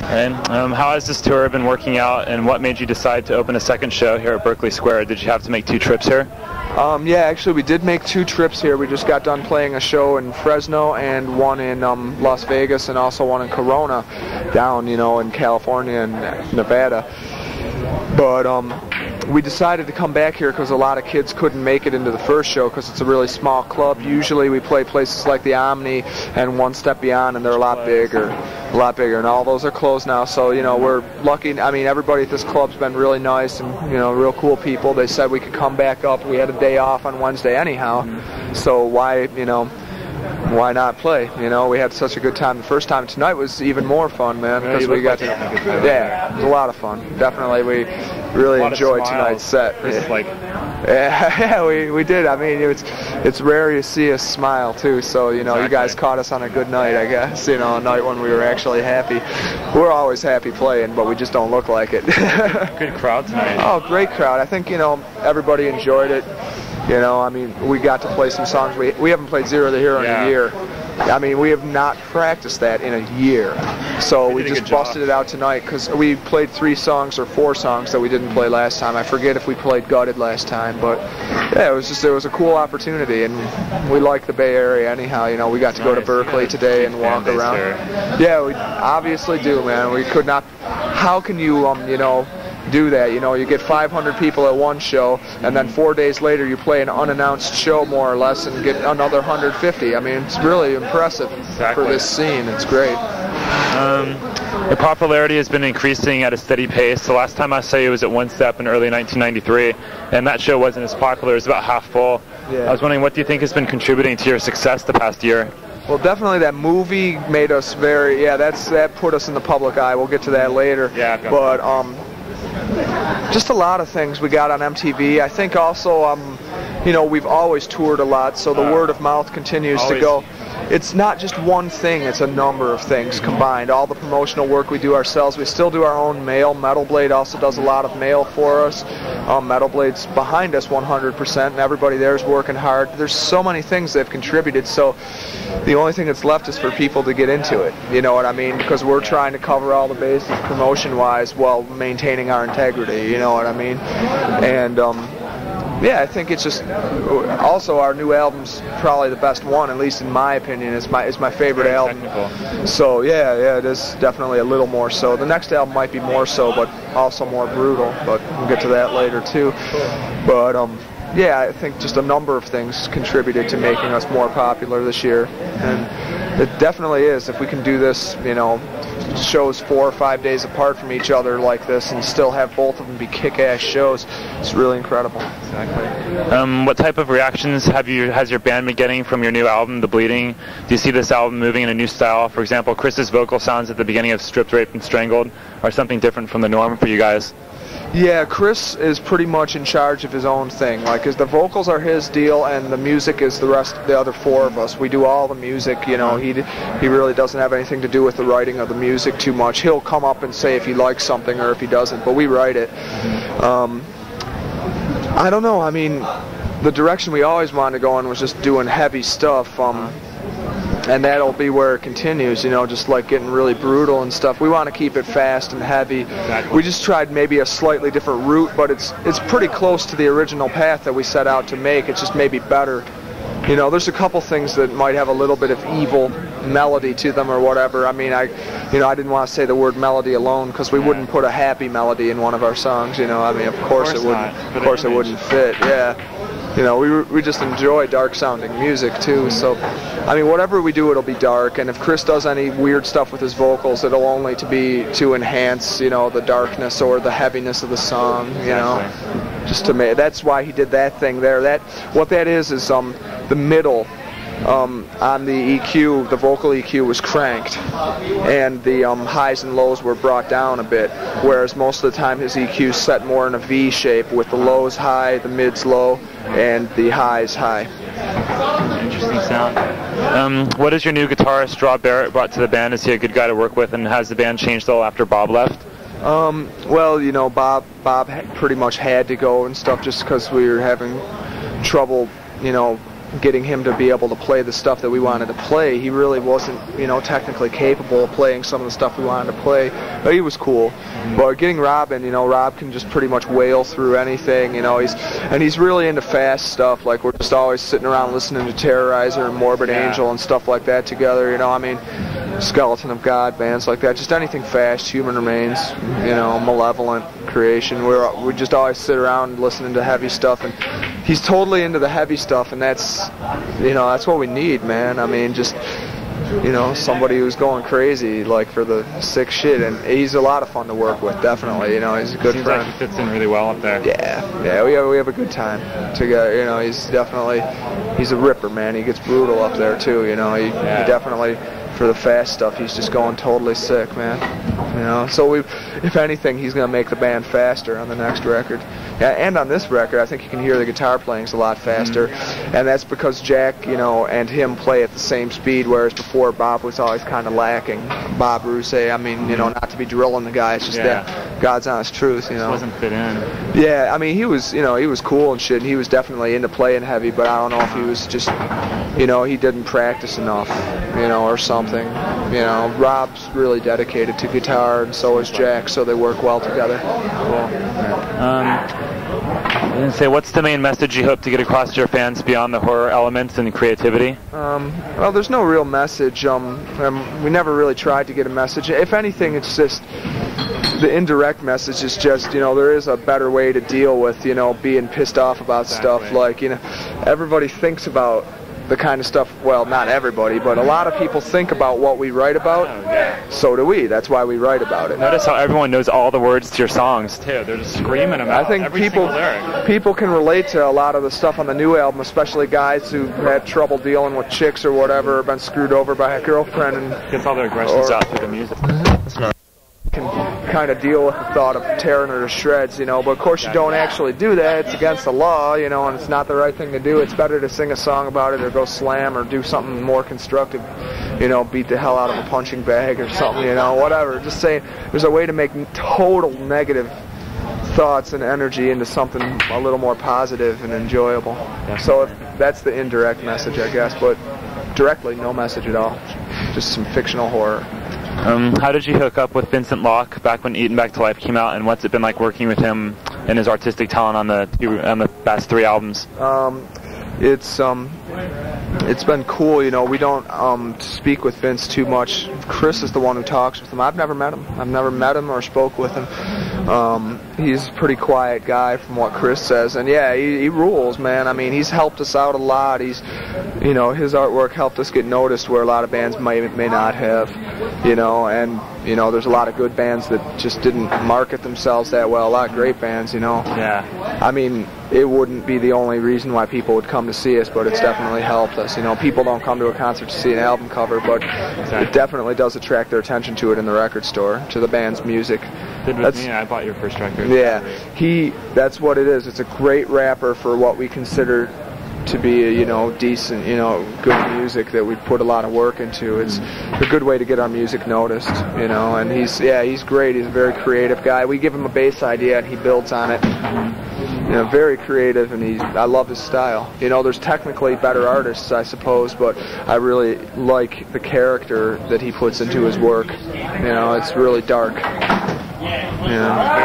And how has this tour been working out, and what made you decide to open a second show here at Berkley Square? Did you have to make 2 trips here? Yeah, actually we did make 2 trips here. We just got done playing a show in Fresno and one in Las Vegas, and also one in Corona down, in California and Nevada. But we decided to come back here because a lot of kids couldn't make it into the first show because it's a really small club. Usually we play places like the Omni and One Step Beyond, and they're a lot bigger, and all those are closed now. So we're lucky. I mean, everybody at this club's been really nice and real cool people. They said we could come back up. We had a day off on Wednesday anyhow, so why not play? We had such a good time the first time. Tonight was even more fun, man, because we got to, it was a lot of fun. Definitely, we really enjoyed tonight's set. Yeah, we did. I mean, it's rare you see us smile too. So you guys caught us on a good night, I guess. A night when we were actually happy. We're always happy playing, but we just don't look like it. Good crowd tonight. Oh, great crowd. I think everybody enjoyed it. I mean, we got to play some songs. We haven't played Zero the Hero in a year. I mean, we have not practiced that in a year. So we just busted it out tonight because we played 3 songs or 4 songs that we didn't play last time. I forget if we played Gutted last time, but yeah, it was a cool opportunity, and we like the Bay Area anyhow. We got to go to Berkeley today and walk around. Yeah, we obviously do, man. We could not. How can you do that? You get 500 people at one show, and then 4 days later you play an unannounced show more or less and get another 150. I mean, it's really impressive for this scene. It's great. The popularity has been increasing at a steady pace. The last time I saw you was at One Step in early 1993, and that show wasn't as popular. It was about half full. Yeah. I was wondering, what do you think has been contributing to your success the past year? Well, definitely that movie made us that put us in the public eye. We'll get to that later. Yeah. But just a lot of things we got on MTV. I think also, we've always toured a lot, so the word of mouth continues to go. It's not just one thing, it's a number of things combined. All the promotional work we do ourselves. We still do our own mail. Metal Blade also does a lot of mail for us. Metal Blade's behind us 100%, and everybody there is working hard. There's so many things that have contributed, so the only thing that's left is for people to get into it. You know what I mean? Because we're trying to cover all the bases promotion-wise while maintaining our integrity. You know what I mean? And yeah, I think it's just also our new album's probably the best one, at least in my opinion. It's my favorite album. Technical. So yeah, it is definitely a little more so. The next album might be more so, but also more brutal. But we'll get to that later too. But yeah, I think just a number of things contributed to making us more popular this year, and it definitely is. If we can do this, shows 4 or 5 days apart from each other like this and still have both of them be kick-ass shows, it's really incredible. Exactly. What type of reactions has your band been getting from your new album, The Bleeding? Do you see this album moving in a new style? For example, Chris's vocal sounds at the beginning of Stripped, Raped, and Strangled are something different from the norm for you guys. Yeah, Chris is pretty much in charge of his own thing. The vocals are his deal, and the music is the other 4 of us. We do all the music. He really doesn't have anything to do with the writing of the music too much. He'll come up and say if he likes something or if he doesn't, but we write it. I don't know. I mean, the direction we always wanted to go in was just doing heavy stuff. And that'll be where it continues, just like getting really brutal and stuff. We want to keep it fast and heavy. Exactly. We just tried maybe a slightly different route, but it's pretty close to the original path that we set out to make. It's just maybe better. There's a couple things that might have a little bit of evil melody to them or whatever. I mean, I didn't want to say the word melody alone because we wouldn't put a happy melody in one of our songs. I mean, of course it wouldn't. Of course it wouldn't fit. Yeah. We just enjoy dark-sounding music, too. So, I mean, whatever we do, it'll be dark. And if Chris does any weird stuff with his vocals, it'll only be to enhance, the darkness or the heaviness of the song, Just to make. That's why he did that thing there. What that is the middle on the EQ, the vocal EQ was cranked, and the highs and lows were brought down a bit, whereas most of the time his EQ is set more in a V shape with the lows high, the mids low, and the highs high. Interesting sound. What has your new guitarist, Rob Barrett, brought to the band? Is he a good guy to work with, and has the band changed at all after Bob left? Well, Bob pretty much had to go and stuff just because we were having trouble, getting him to be able to play the stuff that we wanted to play. He really wasn't, you know, technically capable of playing some of the stuff we wanted to play, but he was cool. But getting Rob in, you know, Rob can just pretty much wail through anything, you know. He's really into fast stuff. Like, we're just always sitting around listening to Terrorizer and Morbid Angel and stuff like that together, you know. I mean, Skeleton of God, bands like that, just anything fast. Human Remains, you know, Malevolent, Creation. We just always sit around listening to heavy stuff, and he's totally into the heavy stuff, and that's, you know, that's what we need, man. I mean, just, you know, somebody who's going crazy, like, for the sick shit, and he's a lot of fun to work with, definitely. You know, he's a good Seems friend. like he fits in really well up there. Yeah, we have a good time together. You know, he's a ripper, man. He gets brutal up there too. You know, he definitely, for the fast stuff, he's just going totally sick, man. You know, so if anything, he's gonna make the band faster on the next record. Yeah, and on this record, I think you can hear the guitar playing's a lot faster, and that's because Jack, you know, and him play at the same speed, whereas before Bob was always kind of lacking. Bob Rousset, I mean, you know, not to be drilling the guy, it's just that God's honest truth, you know. Just wasn't fit in. Yeah, I mean, he was, you know, he was cool and shit, and he was definitely into playing heavy, but I don't know if he was just, you know, he didn't practice enough, you know, or something. You know, Rob's really dedicated to guitar, and so is Jack, so they work well together. Cool. And say, what's the main message you hope to get across to your fans beyond the horror elements and creativity? Well, there's no real message. We never really tried to get a message. If anything, it's just the indirect message is just, you know, there is a better way to deal with, you know, being pissed off about stuff. Like, you know, everybody thinks about the kind of stuff, well, not everybody, but a lot of people think about what we write about. So do we. That's why we write about it. Notice how everyone knows all the words to your songs, too. They're just screaming them out. I think people can relate to a lot of the stuff on the new album, especially guys who had trouble dealing with chicks or whatever, or been screwed over by a girlfriend. And gets all their aggressions out through the music. Can kind of deal with the thought of tearing her to shreds, you know, but of course you don't actually do that. It's against the law, you know, and it's not the right thing to do. It's better to sing a song about it or go slam or do something more constructive, you know, beat the hell out of a punching bag or something, you know, whatever. Just saying there's a way to make total negative thoughts and energy into something a little more positive and enjoyable. So that's the indirect message, I guess, but directly, no message at all. Just some fictional horror. How did you hook up with Vincent Locke back when Eaten Back to Life came out, and what's it been like working with him and his artistic talent on the past 3 albums? It's been cool, you know. We don't speak with Vince too much. Chris is the one who talks with him. I've never met him or spoke with him. He's a pretty quiet guy from what Chris says, and yeah, he rules, man. I mean, he's helped us out a lot. He's, you know, his artwork helped us get noticed where a lot of bands may not have, you know, and you know, there's a lot of good bands that just didn't market themselves that well. A lot of great bands, you know. Yeah. I mean, it wouldn't be the only reason why people would come to see us, but it's definitely helped us. You know, people don't come to a concert to see an album cover, but it definitely does attract their attention to it in the record store, to the band's music. Did with me, I bought your first record. Yeah, that's what it is. It's a great rapper for what we consider to be, you know, decent, you know, good music that we put a lot of work into. It's a good way to get our music noticed, you know, and he's great. He's a very creative guy. We give him a bass idea and he builds on it. You know, very creative, and I love his style. You know, there's technically better artists, I suppose, but I really like the character that he puts into his work. You know, it's really dark. Yeah,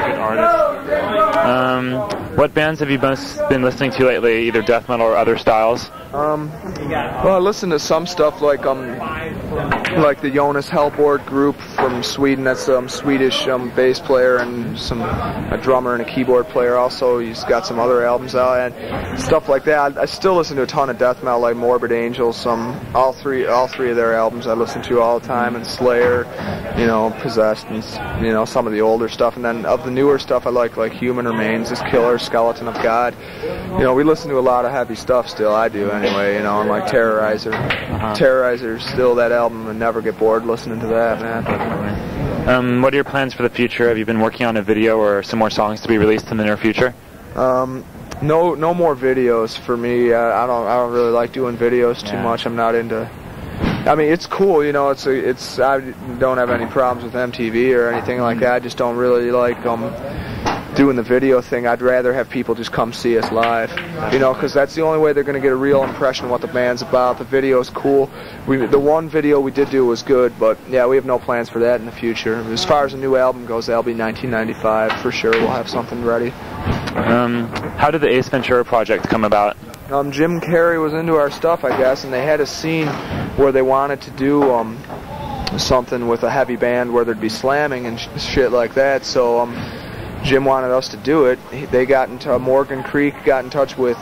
very good artist. What bands have you been listening to lately, either death metal or other styles? Well, I listen to some stuff like the Jonas Hellborg group from Sweden. That's Swedish bass player and a drummer and a keyboard player. Also, he's got some other albums out and stuff like that. I still listen to a ton of death metal, like Morbid Angel. All three of their albums I listen to all the time, and Slayer, you know, Possessed, and you know, some of the older stuff. And then of the newer stuff, I like Human Remains, Is Killer, Skeleton of God. You know, we listen to a lot of heavy stuff still. I do anyway. You know, and like Terrorizer. Terrorizer's still that album, and never get bored listening to that, man. What are your plans for the future? Have you been working on a video or some more songs to be released in the near future? No more videos for me. I don't really like doing videos too much. I'm not into. I mean, it's cool, you know. I don't have any problems with MTV or anything like that. I just don't really like doing the video thing, I'd rather have people just come see us live, you know, because that's the only way they're going to get a real impression of what the band's about. The video's cool. The one video we did do was good, but yeah, we have no plans for that in the future. As far as a new album goes, that'll be 1995 for sure. We'll have something ready. How did the Ace Ventura project come about? Jim Carrey was into our stuff, I guess, and they had a scene where they wanted to do something with a heavy band where there'd be slamming and shit like that, so Jim wanted us to do it. They got into Morgan Creek, got in touch with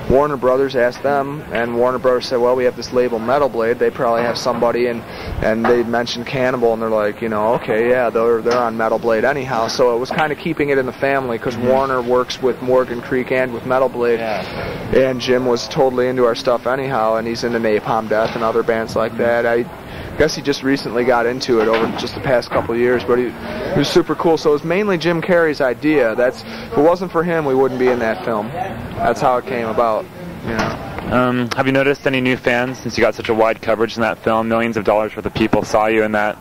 Warner Brothers, asked them, and Warner Brothers said, well, we have this label Metal Blade, they probably have somebody, and they mentioned Cannibal, and they're like, you know, okay, yeah, they're on Metal Blade anyhow, so it was kind of keeping it in the family, because Warner works with Morgan Creek and with Metal Blade, and Jim was totally into our stuff anyhow, and he's into Napalm Death and other bands like that. I guess he just recently got into it over just the past couple of years, but he was super cool. So it was mainly Jim Carrey's idea. If it wasn't for him, we wouldn't be in that film. That's how it came about. You know. Have you noticed any new fans since you got such a wide coverage in that film? Millions of dollars worth of people saw you in that.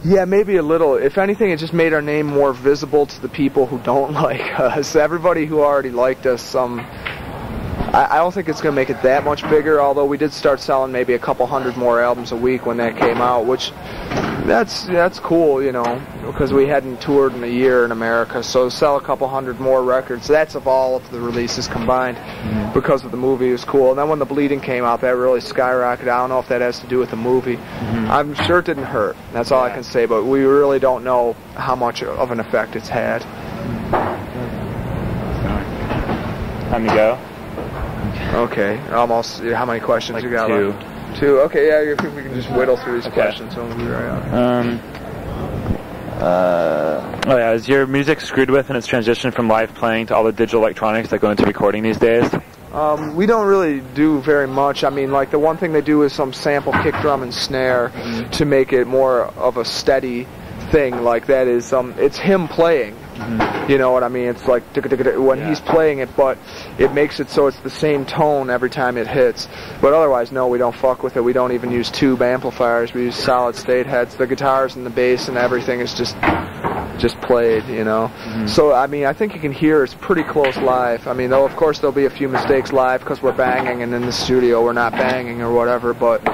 Yeah, maybe a little. If anything, it just made our name more visible to the people who don't like us. Everybody who already liked us, I don't think it's going to make it that much bigger, although we did start selling maybe a couple hundred more albums a week when that came out, which that's cool, you know, because we hadn't toured in a year in America, so to sell a couple hundred more records, that's of all of the releases combined, because of the movie, it was cool. And then when The Bleeding came out, that really skyrocketed. I don't know if that has to do with the movie. I'm sure it didn't hurt, that's all I can say, but we really don't know how much of an effect it's had. Time to go. Okay, almost. How many questions like you got? Two. Two. Okay, yeah. I think we can just whittle through these questions. So we'll be right on. Oh yeah, is your music screwed with in its transition from live playing to all the digital electronics that go into recording these days? We don't really do very much. I mean, like the one thing they do is some sample kick drum and snare to make it more of a steady thing. Like that is, it's him playing. You know what I mean? It's like when he's playing it, but it makes it so it's the same tone every time it hits. But otherwise, no, we don't fuck with it. We don't even use tube amplifiers. We use solid state heads. The guitars and the bass and everything is just played, you know. So I mean, I think you can hear it's pretty close live. I mean, though of course there'll be a few mistakes live because we're banging, and in the studio we're not banging or whatever. But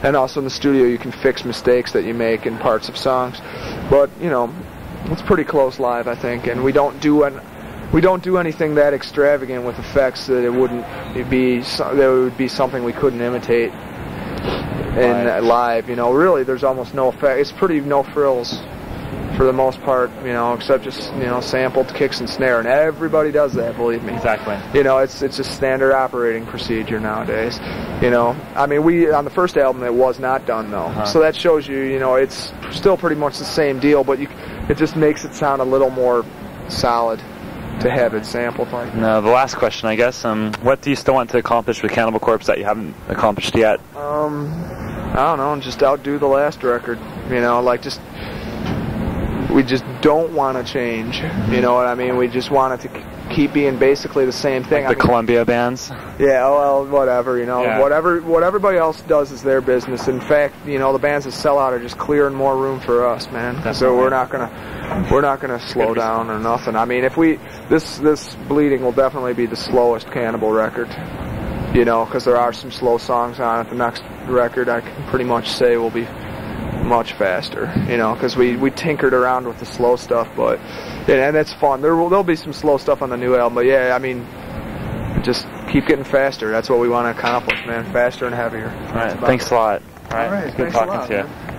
and also in the studio you can fix mistakes that you make in parts of songs. But you know. It's pretty close live, I think, and we don't do anything that extravagant with effects that it would be something we couldn't imitate in live. You know, really, there's almost no effect. It's pretty no frills for the most part. You know, except just sampled kicks and snare, and everybody does that. Believe me. Exactly. You know, it's a standard operating procedure nowadays. You know, I mean, we on the first album it was not done though, so that shows you. You know, it's still pretty much the same deal, but it just makes it sound a little more solid to have it sampled like. No, the last question, I guess. What do you still want to accomplish with Cannibal Corpse that you haven't accomplished yet? I don't know, just outdo the last record. You know, like we just don't want to change. You know what I mean? We just want it to keep being basically the same thing. Like the Columbia bands? Yeah, well, whatever, you know. Yeah. What everybody else does is their business. In fact, you know, the bands that sell out are just clearing more room for us, man. Definitely. So we're not gonna slow down or nothing. I mean, if this Bleeding will definitely be the slowest Cannibal record. You know, because there are some slow songs on it. The next record I can pretty much say will be much faster, you know, because we tinkered around with the slow stuff, but and it's fun. There'll be some slow stuff on the new album, but yeah, I mean, just keep getting faster. That's what we want to accomplish, man. Faster and heavier. All right, thanks a lot. All right, good talking to you. Man.